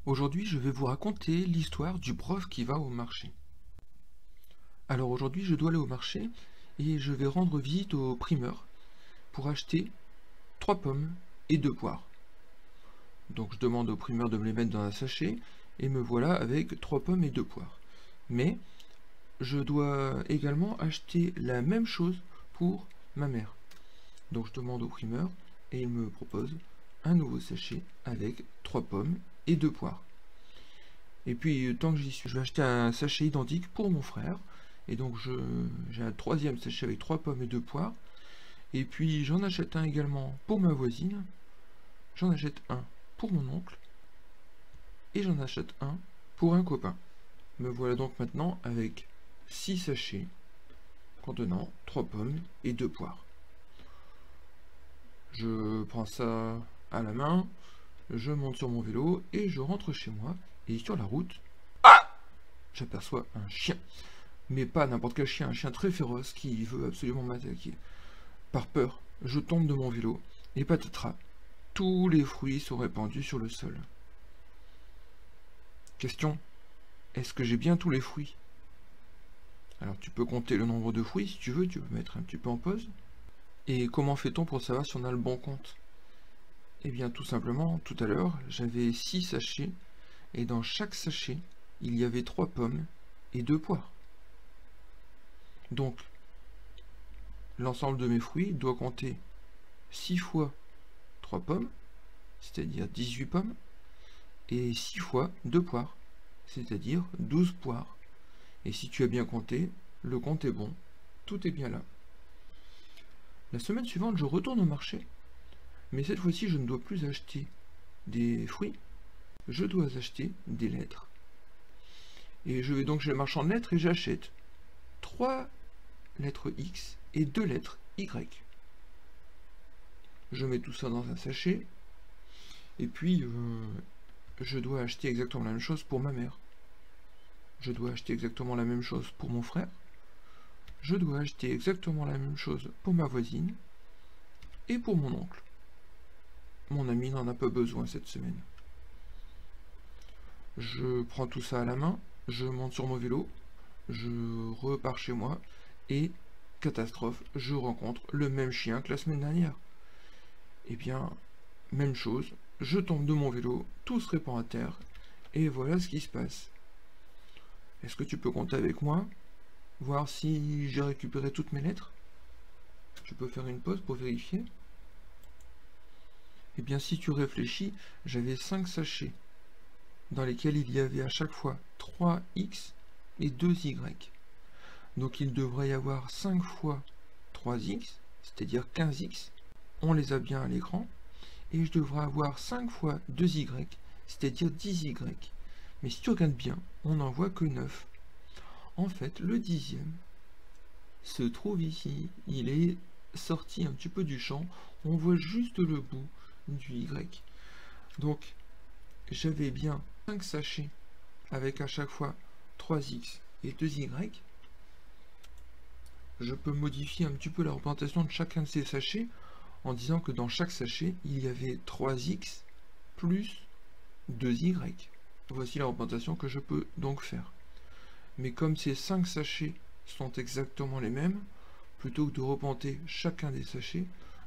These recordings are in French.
Aujourd'hui, je vais vous raconter l'histoire du prof qui va au marché. Alors aujourd'hui, je dois aller au marché et je vais rendre visite au primeur pour acheter 3 pommes et 2 poires. Donc je demande au primeur de me les mettre dans un sachet et me voilà avec 3 pommes et 2 poires. Mais je dois également acheter la même chose pour ma mère. Donc je demande au primeur et il me propose un nouveau sachet avec 3 pommes et 2 poires. Et puis, tant que j'y suis, je vais acheter un sachet identique pour mon frère. Et donc, j'ai un troisième sachet avec 3 pommes et 2 poires. Et puis, j'en achète un également pour ma voisine. J'en achète un pour mon oncle. Et j'en achète un pour un copain. Me voilà donc maintenant avec 6 sachets contenant 3 pommes et 2 poires. Je prends ça à la main, je monte sur mon vélo et je rentre chez moi. Et sur la route, j'aperçois un chien. Mais pas n'importe quel chien, un chien très féroce qui veut absolument m'attaquer. Par peur, je tombe de mon vélo et patatras, tous les fruits sont répandus sur le sol. Question, est-ce que j'ai bien tous les fruits? Alors tu peux compter le nombre de fruits si tu veux, tu peux mettre un petit peu en pause. Et comment fait-on pour savoir si on a le bon compte? Eh bien tout simplement, tout à l'heure, j'avais 6 sachets et dans chaque sachet, il y avait 3 pommes et 2 poires. Donc, l'ensemble de mes fruits doit compter 6 fois 3 pommes, c'est-à-dire 18 pommes, et 6 fois 2 poires, c'est-à-dire 12 poires. Et si tu as bien compté, le compte est bon, tout est bien là. La semaine suivante, je retourne au marché, mais cette fois-ci, je ne dois plus acheter des fruits, je dois acheter des lettres. Et je vais donc chez le marchand de lettres et j'achète 3 lettres X et 2 lettres Y. Je mets tout ça dans un sachet, et puis je dois acheter exactement la même chose pour ma mère. Je dois acheter exactement la même chose pour mon frère. Je dois acheter exactement la même chose pour ma voisine et pour mon oncle. Mon ami n'en a pas besoin cette semaine. Je prends tout ça à la main, je monte sur mon vélo, je repars chez moi et, catastrophe, je rencontre le même chien que la semaine dernière. Eh bien, même chose, je tombe de mon vélo, tout se répand à terre et voilà ce qui se passe. Est-ce que tu peux compter avec moi? Voir si j'ai récupéré toutes mes lettres? Tu peux faire une pause pour vérifier? Eh bien, si tu réfléchis, j'avais 5 sachets, dans lesquels il y avait à chaque fois 3 X et 2 Y. Donc il devrait y avoir 5 fois 3 X, c'est-à-dire 15 X. On les a bien à l'écran. Et je devrais avoir 5 fois 2 Y, c'est-à-dire 10 Y. Mais si tu regardes bien, on n'en voit que 9. En fait, le 10e se trouve ici. Il est sorti un petit peu du champ. On voit juste le bout du Y. Donc, j'avais bien 5 sachets avec à chaque fois 3X et 2Y. Je peux modifier un petit peu la représentation de chacun de ces sachets en disant que dans chaque sachet, il y avait 3X plus 2Y. Voici la représentation que je peux donc faire. Mais comme ces 5 sachets sont exactement les mêmes, plutôt que de représenter chacun des sachets,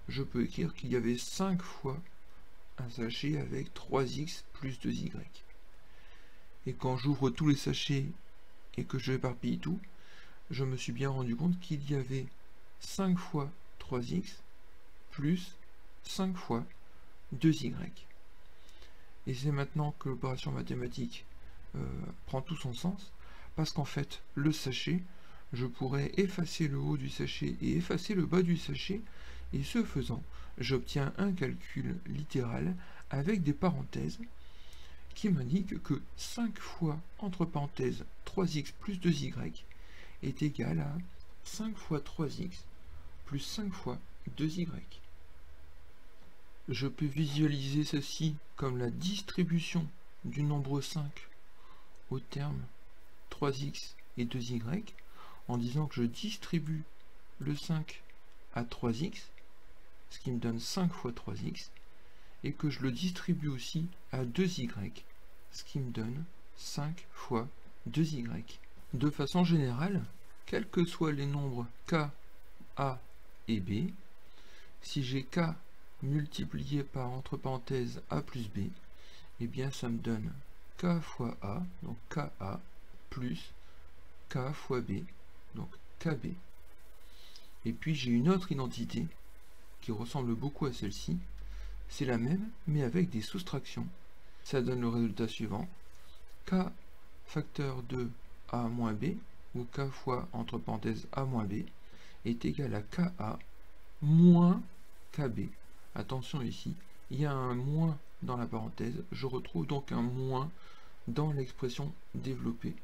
je peux écrire qu'il y avait 5 fois un sachet avec 3X plus 2Y. Et quand j'ouvre tous les sachets et que je éparpille tout, je me suis bien rendu compte qu'il y avait 5 fois 3X plus 5 fois 2Y. Et c'est maintenant que l'opération mathématique prend tout son sens, parce qu'en fait, le sachet, je pourrais effacer le haut du sachet et effacer le bas du sachet, et ce faisant, j'obtiens un calcul littéral avec des parenthèses qui m'indique que 5 fois, entre parenthèses, 3x plus 2y est égal à 5 fois 3x plus 5 fois 2y. Je peux visualiser ceci comme la distribution du nombre 5 au terme 3x et 2y en disant que je distribue le 5 à 3x, ce qui me donne 5 fois 3x, et que je le distribue aussi à 2y, ce qui me donne 5 fois 2y. De façon générale, quels que soient les nombres k, a et b, si j'ai k multiplié par entre parenthèses a plus b, et bien ça me donne k fois a, donc ka plus k fois b, donc kb. Et puis j'ai une autre identité qui ressemble beaucoup à celle-ci, c'est la même mais avec des soustractions. Ça donne le résultat suivant, k facteur de a moins b, ou k fois entre parenthèses a moins b, est égal à ka moins kb. Attention ici, il y a un moins dans la parenthèse, je retrouve donc un moins dans l'expression développée